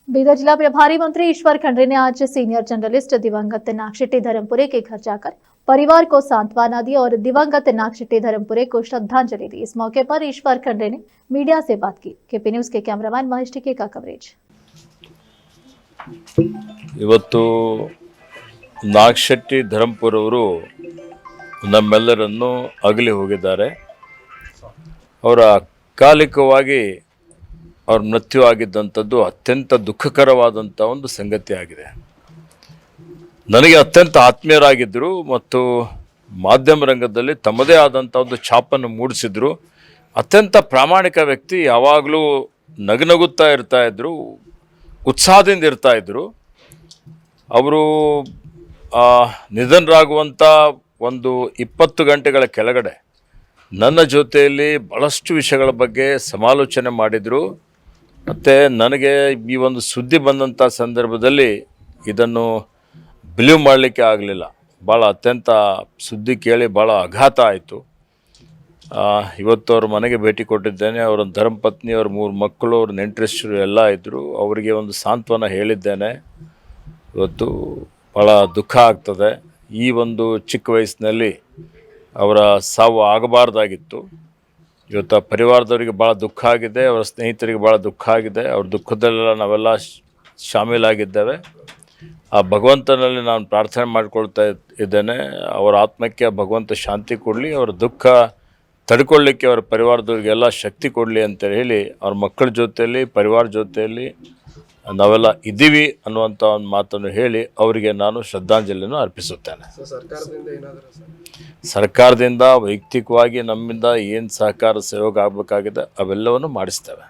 बीदर जिला प्रभारी मंत्री ईश्वर खंडरे ने आज सीनियर जर्नलिस्ट दिवंगत नागशेट्टी धर्मपुरे के घर जाकर परिवार को सांत्वना दी और दिवंगत नागशेट्टी धर्मपुरे को श्रद्धांजलि दी। इस मौके पर ईश्वर खंडरे ने मीडिया से बात की। केपी न्यूज के कैमरामैन महेश टिके का कवरेज। ಇವತ್ತು ನಾಗಶೆಟ್ಟಿ ಧರ್ಮಪುರ ಅವರು ನಮ್ಮೆಲ್ಲರನ್ನು ಅಗಲಿ ಹೋಗಿದ್ದಾರೆ. ಅವರ ಅಕಾಲಿಕವಾಗಿ ಅವ್ರ ಮೃತ್ಯು ಆಗಿದ್ದಂಥದ್ದು ಅತ್ಯಂತ ದುಃಖಕರವಾದಂಥ ಒಂದು ಸಂಗತಿಯಾಗಿದೆ. ನನಗೆ ಅತ್ಯಂತ ಆತ್ಮೀಯರಾಗಿದ್ದರು ಮತ್ತು ಮಾಧ್ಯಮ ರಂಗದಲ್ಲಿ ತಮ್ಮದೇ ಆದಂಥ ಒಂದು ಛಾಪನ್ನು ಮೂಡಿಸಿದ್ರು. ಅತ್ಯಂತ ಪ್ರಾಮಾಣಿಕ ವ್ಯಕ್ತಿ, ಯಾವಾಗಲೂ ನಗುತ್ತಾ ಇರ್ತಾಯಿದ್ರು, ಉತ್ಸಾಹದಿಂದ ಇರ್ತಾಯಿದ್ರು. ಅವರು ನಿಧನರಾಗುವಂಥ ಒಂದು 20 ಗಂಟೆಗಳ ಕೆಳಗಡೆ ನನ್ನ ಜೊತೆಯಲ್ಲಿ ಭಾಳಷ್ಟು ವಿಷಯಗಳ ಬಗ್ಗೆ ಸಮಾಲೋಚನೆ ಮಾಡಿದರು. ಮತ್ತು ನನಗೆ ಈ ಒಂದು ಸುದ್ದಿ ಬಂದಂಥ ಸಂದರ್ಭದಲ್ಲಿ ಇದನ್ನು ಬಿಲೀವ್ ಮಾಡಲಿಕ್ಕೆ ಆಗಲಿಲ್ಲ. ಭಾಳ ಅತ್ಯಂತ ಸುದ್ದಿ ಕೇಳಿ ಭಾಳ ಆಘಾತ ಆಯಿತು. ಇವತ್ತು ಅವ್ರ ಮನೆಗೆ ಭೇಟಿ ಕೊಟ್ಟಿದ್ದೇನೆ. ಅವರ ಧರ್ಮಪತ್ನಿ, ಅವ್ರ 3 ಮಕ್ಕಳು, ಅವ್ರ ನೆಂಟರಿಷ್ಟರು ಎಲ್ಲ ಇದ್ದರು. ಅವರಿಗೆ ಒಂದು ಸಾಂತ್ವನ ಹೇಳಿದ್ದೇನೆ. ಇವತ್ತು ಭಾಳ ದುಃಖ ಆಗ್ತದೆ. ಈ ಒಂದು ಚಿಕ್ಕ ವಯಸ್ಸಿನಲ್ಲಿ ಅವರ ಸಾವು ಆಗಬಾರ್ದಾಗಿತ್ತು. ಇವತ್ತು ಪರಿವಾರದವರಿಗೆ ಭಾಳ ದುಃಖ ಆಗಿದೆ, ಅವರ ಸ್ನೇಹಿತರಿಗೆ ಭಾಳ ದುಃಖ ಆಗಿದೆ. ಅವ್ರ ದುಃಖದಲ್ಲೆಲ್ಲ ನಾವೆಲ್ಲ ಶಾಮೀಲಾಗಿದ್ದೇವೆ. ಆ ಭಗವಂತನಲ್ಲಿ ನಾನು ಪ್ರಾರ್ಥನೆ ಮಾಡಿಕೊಳ್ತಾ ಇದ್ದೇನೆ, ಅವರ ಆತ್ಮಕ್ಕೆ ಭಗವಂತ ಶಾಂತಿ ಕೊಡಲಿ, ಅವರ ದುಃಖ ತಡ್ಕೊಳ್ಳಿಕ್ಕೆ ಅವರ ಪರಿವಾರದವ್ರಿಗೆಲ್ಲ ಶಕ್ತಿ ಕೊಡಲಿ ಅಂತೇಳಿ ಹೇಳಿ, ಅವ್ರ ಮಕ್ಕಳ ಜೊತೆಯಲ್ಲಿ, ಪರಿವಾರ ಜೊತೆಯಲ್ಲಿ ನಾವೆಲ್ಲ ಇದ್ದೀವಿ ಅನ್ನುವಂಥ ಒಂದು ಮಾತನ್ನು ಹೇಳಿ ಅವರಿಗೆ ನಾನು ಶ್ರದ್ಧಾಂಜಲಿಯನ್ನು ಅರ್ಪಿಸುತ್ತೇನೆ. ಸರ್ಕಾರದಿಂದ ವೈಯಕ್ತಿಕವಾಗಿ ನಮ್ಮಿಂದ ಏನು ಸಹಕಾರ ಸಹಯೋಗ ಆಗಬೇಕಾಗಿದೆ ಅವೆಲ್ಲವನ್ನು ಮಾಡಿಸ್ತೇವೆ.